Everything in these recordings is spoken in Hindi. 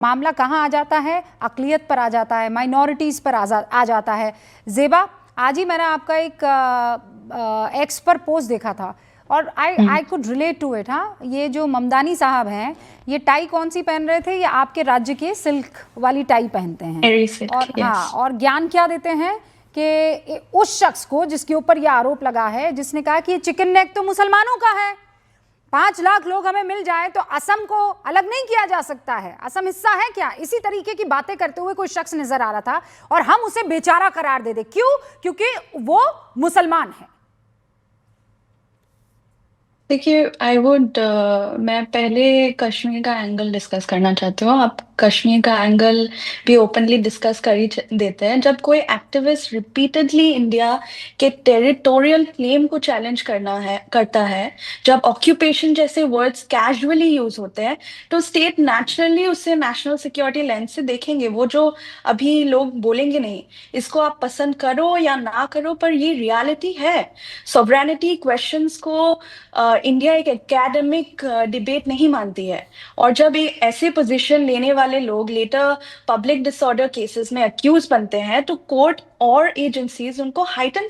मामला कहाँ आ जाता है? अक़लियत पर आ जाता है, माइनॉरिटीज़ पर आ जाता है। ज़ेबा, आज ही मैंने आपका एक एक्स पर पोस्ट देखा था और I could relate to it. हाँ, ये जो ममदानी साहब हैं, ये टाई कौन सी पहन रहे थे? ये आपके राज्य के सिल्क वाली टाई पहनते हैं। और हाँ, और ज्ञान क्या देते हैं कि उस शख्स को जिसके ऊपर ये आरोप लगा है, जिसने कहा कि ये चिकन नेक तो मुसलमानों का है, 5 लाख लोग हमें मिल जाए तो असम को अलग नहीं किया जा सकता है, असम हिस्सा है क्या? इसी तरीके की बातें करते हुए कोई शख्स नजर आ रहा था और हम उसे बेचारा करार दे दे। क्यों? क्योंकि वो मुसलमान है। देखिए, मैं पहले कश्मीर का एंगल डिस्कस करना चाहती हूँ। आप कश्मीर का एंगल भी ओपनली डिस्कस कर ही देते हैं। जब कोई एक्टिविस्ट रिपीटेडली इंडिया के टेरिटोरियल क्लेम को चैलेंज करता है, जब ऑक्यूपेशन जैसे वर्ड्स कैजुअली यूज होते हैं, तो स्टेट नेचुरली उसे नेशनल सिक्योरिटी लेंस से देखेंगे। वो जो अभी लोग बोलेंगे नहीं, इसको आप पसंद करो या ना करो, पर ये रियलिटी है। सॉवरेनिटी क्वेश्चंस को इंडिया एक एकेडमिक डिबेट नहीं मानती है। और जब ऐसे पोजीशन लेने वाले लोग लेटर पब्लिक डिसऑर्डर केसेस में अक्यूज बनते हैं, तो कोर्ट और एजेंसीज उनको हाइटन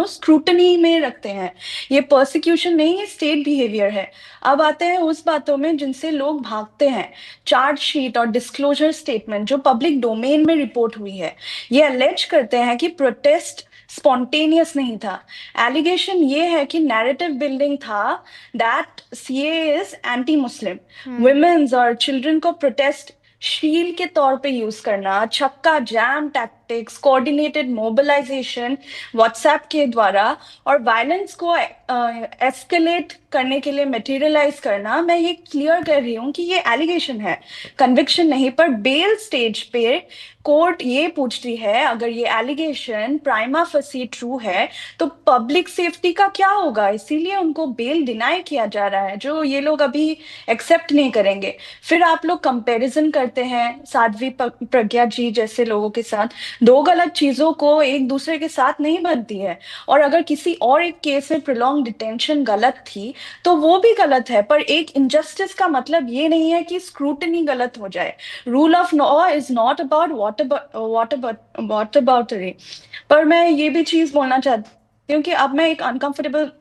स्क्रूटनी में रखते हैं। ये पर्सिक्यूशन नहीं है, स्टेट बिहेवियर है। अब आते हैं उस बातों में जिनसे लोग भागते हैं। चार्जशीट और डिस्क्लोजर स्टेटमेंट जो पब्लिक डोमेन में रिपोर्ट हुई है, ये अलेज करते हैं कि प्रोटेस्ट स्पॉन्टेनियस नहीं था। एलिगेशन ये है कि नैरेटिव बिल्डिंग था, that CA is anti Muslim. Women's और चिल्ड्रन को प्रोटेस्ट शील्ड के तौर पे यूज करना, छक्का jam tactics, coordinated mobilisation WhatsApp के द्वारा, और वायलेंस को एस्केलेट करने के लिए मटेरियलाइज करना। मैं ये क्लियर कर रही हूँ कि ये एलिगेशन है, कन्विक्शन नहीं। पर बेल स्टेज पे कोर्ट ये पूछती है, अगर ये एलिगेशन प्राइमा फसी ट्रू है तो पब्लिक सेफ्टी का क्या होगा? इसीलिए उनको बेल डिनाई किया जा रहा है, जो ये लोग अभी एक्सेप्ट नहीं करेंगे। फिर आप लोग कंपैरिजन करते हैं साध्वी प्रज्ञा जी जैसे लोगों के साथ। दो गलत चीजों को एक दूसरे के साथ नहीं बनती है। और अगर किसी और एक केस में प्रोलॉन्ग डिटेंशन गलत थी, तो वो भी गलत है। पर एक इनजस्टिस का मतलब ये नहीं है कि स्क्रूटनी गलत हो जाए। Rule of law is not about what about. पर मैं ये भी चीज बोलना चाहती हूँ कि अब मैं एक अनकंफर्टेबल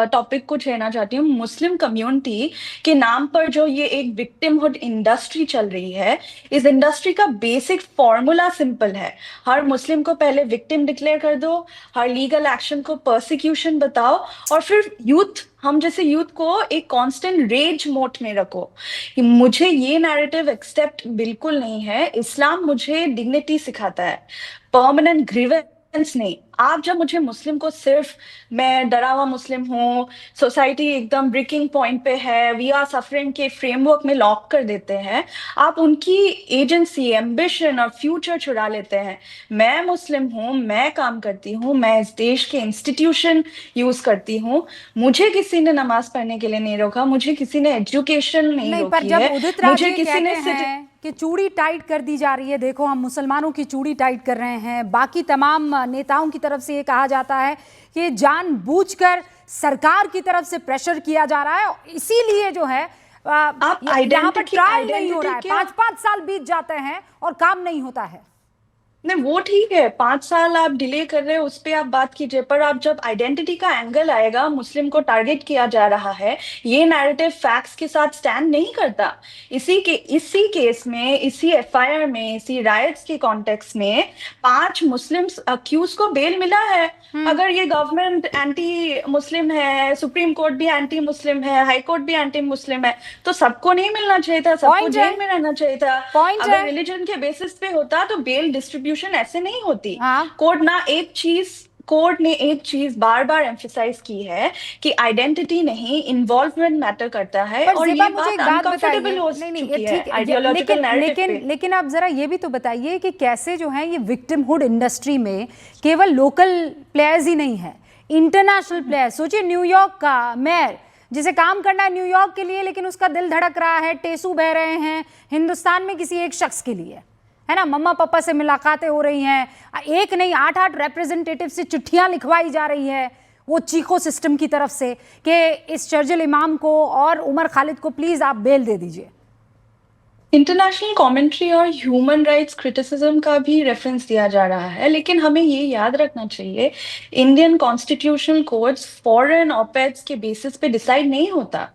टॉपिक को छेड़ना चाहती हूँ। मुस्लिम कम्युनिटी के नाम पर जो ये एक विक्टिमहुड इंडस्ट्री चल रही है, इस इंडस्ट्री का बेसिक फॉर्मूला सिंपल है। हर मुस्लिम को पहले विक्टिम डिक्लेयर कर दो, हर लीगल एक्शन को परसिक्यूशन बताओ, और फिर हम जैसे यूथ को एक कांस्टेंट रेज मोड में रखो। कि मुझे ये नैरेटिव एक्सेप्ट बिल्कुल नहीं है। इस्लाम मुझे डिग्निटी सिखाता है, परमानेंट ग्रीवेंस नहीं। आप जब मुझे मुस्लिम को सिर्फ मैं डरा हुआ मुस्लिम हूँ, सोसाइटी एकदम ब्रेकिंग पॉइंट पे है, वी आर सफरिंग के फ्रेमवर्क में लॉक कर देते हैं, आप उनकी एजेंसी, एम्बिशन और फ्यूचर चुरा लेते हैं। मैं मुस्लिम हूँ, मैं काम करती हूँ, मैं इस देश के इंस्टीट्यूशन यूज करती हूँ। मुझे किसी ने नमाज पढ़ने के लिए नहीं रोका, मुझे किसी ने एजुकेशन नहीं नहीं, पर रोकी जब है, उदित राज मुझे ये किसी कहते ने हैं कि चूड़ी टाइट कर दी जा रही है, देखो हम मुसलमानों की चूड़ी टाइट कर रहे हैं, बाकी तमाम नेताओं की तरफ से ये कहा जाता है कि जानबूझकर सरकार की तरफ से प्रेशर किया जा रहा है, इसीलिए जो है आप यहाँ पर ट्रायल नहीं हो रहा है, क्या? 5-5 साल बीत जाते हैं और काम नहीं होता है। नहीं, वो ठीक है, 5 साल आप डिले कर रहे हो, उस पर आप बात कीजिए। पर आप जब आइडेंटिटी का एंगल आएगा, मुस्लिम को टारगेट किया जा रहा है, ये नैरेटिव फैक्ट्स के साथ स्टैंड नहीं करता। इसी केस में, इसी एफआईआर में, इसी राइट्स के कॉन्टेक्स्ट में 5 मुस्लिम अक्यूज को बेल मिला है। अगर ये गवर्नमेंट एंटी मुस्लिम है, सुप्रीम कोर्ट भी एंटी मुस्लिम है, हाई कोर्ट भी एंटी मुस्लिम है, तो सबको नहीं मिलना चाहिए था, सबको जेल में रहना चाहिए था। अगर रिलीजन के बेसिस पे होता तो बेल डिस्ट्रीब्यूशन ऐसे नहीं होती। कोर्ट ने एक चीज बार बार एम्फसाइज की है कि आइडेंटिटी नहीं, इन्वॉल्वमेंट मैटर करता है। पर और ज़ेबा, ये मुझे बात एक बात अनकंफर्टेबल बताइए, हो नहीं चुकी ठीक है आइडियोलॉजिकल नैरेटिव पे। लेकिन आप जरा ये भी तो बताइए कि कैसे जो है ये विक्टिमहुड इंडस्ट्री में केवल लोकल प्लेयर्स ही नहीं है, इंटरनेशनल प्लेयर्स। सोचिए, न्यूयॉर्क का मेयर जिसे काम करना है न्यूयॉर्क के लिए, लेकिन उसका दिल धड़क रहा है, टेसू बह रहे हैं हिंदुस्तान में किसी एक शख्स के लिए, है ना। मम्मा पापा से मुलाकातें हो रही हैं, एक नहीं 8-8 रिप्रेजेंटेटिव से चिट्ठियां लिखवाई जा रही है वो चीको सिस्टम की तरफ से कि इस शर्जिल इमाम को और उमर खालिद को प्लीज आप बेल दे दीजिए। इंटरनेशनल कमेंट्री और ह्यूमन राइट्स क्रिटिसिज्म का भी रेफरेंस दिया जा रहा है, लेकिन हमें ये याद रखना चाहिए इंडियन कॉन्स्टिट्यूशनल कोड्स फॉरेन ऑपेड्स के बेसिस पे डिसाइड नहीं होता।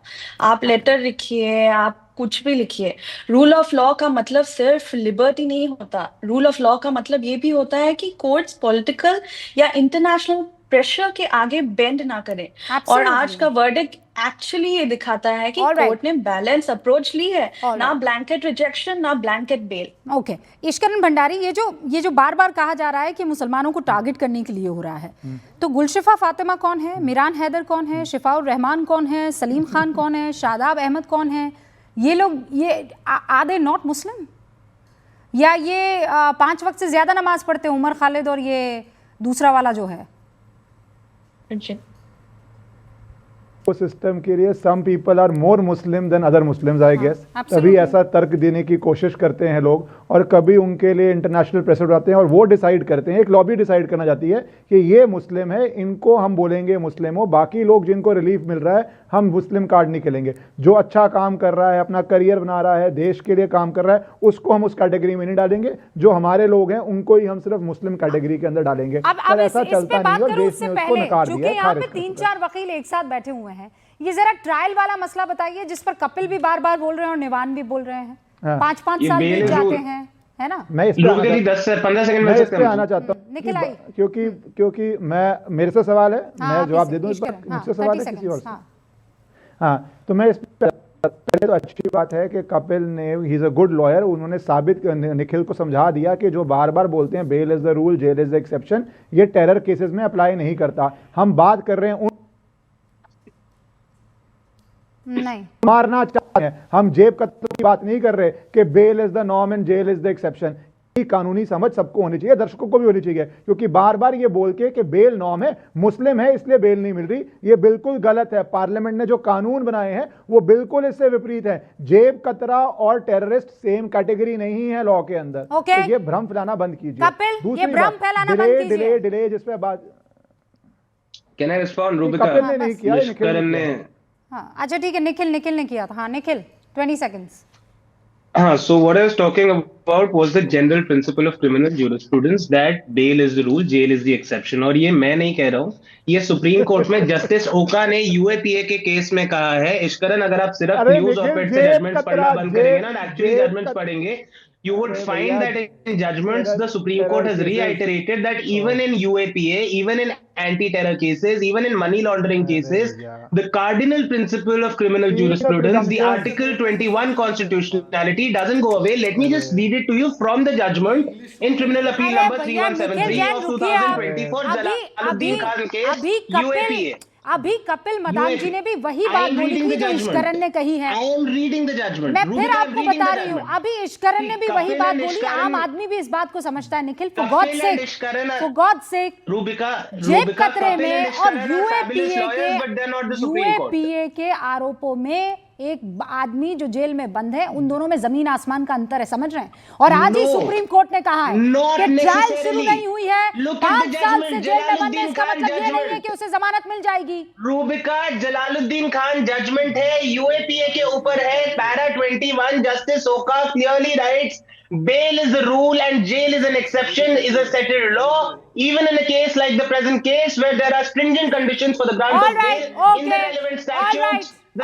आप लेटर लिखिए, आप कुछ भी लिखिए, रूल ऑफ लॉ का मतलब सिर्फ लिबर्टी नहीं होता। रूल ऑफ लॉ का मतलब ये भी होता है कि कोर्ट्स पॉलिटिकल या इंटरनेशनल प्रेशर के आगे बेंड ना करें। और आज Absolutely. का वर्डिक्ट एक्चुअली ये दिखाता है कि All right. कोर्ट ने बैलेंस अप्रोच ली है, All ना right. ब्लैंकेट रिजेक्शन ना blanket bail. Okay Ishwaran Bhandari, ये जो बार बार कहा जा रहा है कि मुसलमानों को टारगेट करने के लिए हो रहा है, तो गुलशिफा फातिमा कौन है, मिरान हैदर कौन है, शिफाउर रहमान कौन है, सलीम खान कौन है, शादाब अहमद कौन है, ये लोग ये आर दे नॉट मुस्लिम? या ये 5 वक्त से ज्यादा नमाज पढ़ते हैं, उमर खालिद और ये दूसरा वाला जो है? सिस्टम के लिए some people are more Muslim than other Muslims I guess. कभी ऐसा तर्क देने की कोशिश करते हैं लोग, और कभी उनके लिए इंटरनेशनल प्रेशर आते हैं और वो डिसाइड करते हैं, एक लॉबी डिसाइड करना चाहती है कि ये मुस्लिम है, इनको हम बोलेंगे मुस्लिम हो, बाकी लोग जिनको रिलीफ मिल रहा है हम मुस्लिम कार्ड नहीं खेलेंगे। जो अच्छा काम कर रहा है, अपना करियर बना रहा है, देश के लिए काम कर रहा है, उसको हम उस कैटेगरी में नहीं डालेंगे। जो हमारे लोग हैं उनको ही हम सिर्फ मुस्लिम कैटेगरी के अंदर डालेंगे। अब ऐसा चलता नहीं और देश ने उसको नकार दिया। यहाँ पे 3-4 वकील एक साथ बैठे हुए हैं, ये जरा ट्रायल वाला मसला बताइए जिस पर कपिल भी बार बार बोल रहे हैं और निवान भी बोल रहे हैं। 5-5 साल बीत जाते हैं, है ना? मैं इस पे आना चाहता हूँ निकल आई, क्योंकि मैं, मेरे से सवाल है, मैं जवाब दे दूं इस पर, मुझसे सवाल है किसी और से? हाँ, तो मैं इस पे, पहले तो अच्छी बात है कि कपिल ने, he is a good lawyer, उन्होंने साबित निखिल को समझा दिया कि जो बार बार बोलते हैं bail is the rule jail is the exception, ये टेरर केसेस में अप्लाई नहीं करता। हम बात कर रहे हैं नहीं मारना चाहते हैं, हम जेब कत्ल की बात नहीं कर रहे कि bail is the norm and jail is the exception. कानूनी समझ सबको होनी चाहिए, दर्शकों को भी होनी चाहिए, क्योंकि बार बार ये बोल के कि बेल नॉर्म है, मुस्लिम है इसलिए बेल नहीं मिल रही, ये बिल्कुल गलत है। पार्लियामेंट ने जो कानून बनाए हैं वो बिल्कुल इससे विपरीत है। जेब कतरा और टेररिस्ट सेम कैटेगरी नहीं है लॉ के अंदर। तो ये भ्रम फैलाना बंद कीजिए। कपिल, ये भ्रम फैलाना बंद कीजिए। डिले जिस पे बात, can I respond Rubika? Kapil ने नहीं किया, निखिल ने। हाँ, अच्छा ठीक है, निखिल ने किया था। हाँ Nikhil, 20 seconds. So what I was talking about was the general principle of criminal jurisprudence that bail is the rule, jail is the exception. और ये मैं नहीं कह रहा हूँ, ये सुप्रीम कोर्ट में जस्टिस ओका ने यूएपीए के केस में कहा है। इश्करन, अगर आप सिर्फ न्यूज ऑफ से जजमेंट्स पढ़ना बंद करेंगे ना, एक्चुअली जजमेंट्स पढ़ेंगे, you would find that in judgments the Supreme Court has reiterated that even in UAPA, even in anti-terror cases, even in money laundering cases, the cardinal principle of criminal jurisprudence, the Article 21 constitutionality doesn't go away. Let me just read it to you from the judgment in Criminal Appeal number 3173 of 2024, Jalaluddin Khan case, UAPA. अभी कपिल मदान जी ने भी वही बात बोली थी जो इश्करन ने कही है। I am reading the judgment. मैं फिर आपको बता रही हूँ, अभी इश्करन ने भी वही बात बोली। आम आदमी भी इस बात को समझता है निखिल, for God's sake, जेब कतरे में और यूएपीए के आरोपों में एक आदमी जो जेल में बंद है, उन दोनों में जमीन आसमान का अंतर है, समझ रहे हैं? और आज ही सुप्रीम कोर्ट ने कहा है कि ट्रायल शुरू नहीं हुई है, 5 साल से जेल में बंद है, इसका मतलब ये नहीं है कि उसे जमानत मिल जाएगी। रूबिका, जलालुद्दीन खान जजमेंट है, यूएपीए के ऊपर है, पैरा 21, जस्टिस ओका clearly rights bail is the rule and jail is an exception, is a settled law, even in a case like the present case where there are stringent conditions for the grant of bail in the relevant statutes. जी,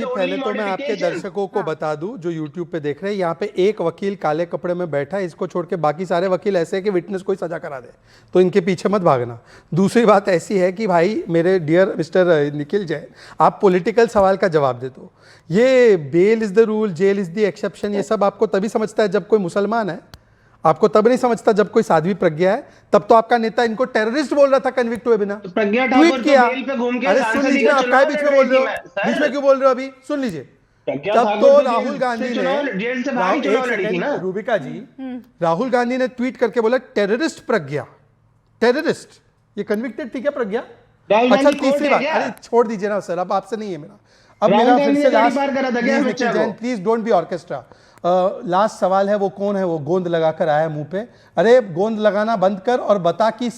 पहले तो मैं आपके दर्शकों को बता दूं जो YouTube पे देख रहे हैं, यहाँ पे एक वकील काले कपड़े में बैठा है, इसको छोड़ के बाकी सारे वकील ऐसे हैं कि विटनेस कोई सजा करा दे, तो इनके पीछे मत भागना। दूसरी बात ऐसी है कि भाई मेरे डियर मिस्टर निखिल जैन, आप पॉलिटिकल सवाल का जवाब दे दो। ये bail is the rule, jail is the exception, ये सब आपको तभी समझता है जब कोई मुसलमान है, आपको तब नहीं समझता जब कोई साध्वी प्रज्ञा है। तब तो आपका नेता इनको टेररिस्ट बोल रहा था कन्विक्ट हुए बिना, ट्वीट किया। अरे सुन लीजिए, आप काय बीच में बोल रहे हो, बीच में क्यों बोल रहे हो? अभी सुन लीजिए। तब तो राहुल गांधी ने, रूबिका जी, राहुल गांधी ने ट्वीट करके बोला टेररिस्ट प्रज्ञा, टेररिस्ट, ये कन्विक्टेड ठीक है प्रज्ञा। अच्छा तीसरी बात, अरे छोड़ दीजिए ना सर, अब आपसे नहीं है मेरा। अब राहुल मेरा गांधी फिर ने से गाड़ी लास्ट, पार करा था क्या प्लीज बच्चा निखिल जैन, को? Please don't be orchestra. Last सवाल है, वो कौन है वो गोंद लगाकर आया मुंह पे? अरे गोंद लगाना बंद कर और बता कि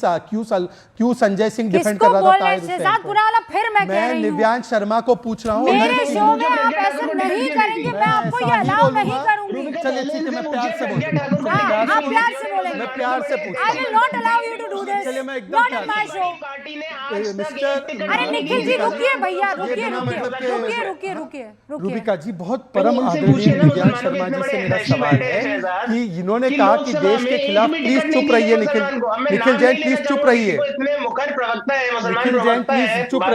क्यों संजय सिंह डिफेंड कर किसको रहा बोल था रहे हैं? ताहिर शहजाद हुसैन को? पुनावाला, फिर मैं कह मैं रही हूँ, निव्यांश शर्मा को पूछ रहा हूँ। मेरे शो में आप प्रज्ञा ऐसे ठाकुर को नहीं टिकट करेंगे, क्यों मैं दी? आपको ये ऐसा अलाउ नहीं नहीं बोलूंगा। करूंगी। चलिए ठीक है, मैं प्यार से प्रज्ञा ठाकुर को बोलूंगा। हाँ, टिकट आप क्यों प्यार दी? से बोलेंगे। मैं प्यार से I will not allow you to do this. चलिए, मैं एकदम Not प्यार in my से- show. पार्टी ने आज तक मिस्टर- एक टिकट अरे नहीं निखिल दी। जी रुकिए भैया, ये रुकिए बिना रुकिए मतलब के- रुकिए रुकिए रुकिए रुकिए। रूबिका जी, बहुत तो परम उनसे आदरणीय पूछिए ना, निव्यांश मुसलमानों के शर्मा इतने जी बड़े से मेरा हितैषी सवाल बैठे है हैं शहजाद, कि इन्होंने कि कहा कि लोकसभा देश में के एक खिलाफ भी प्लीज टिकट नहीं चुप दी रहिए गई निखिल मुसलमान को। अब मैं निखिल नाम जैन नहीं प्लीज लेना चुप चाहूंगा रहिए। किसी को, इतने मुखर प्रवक्ता है, मुसलमान निखिल जैन प्रवक्ता है, प्लीज चुप बाकी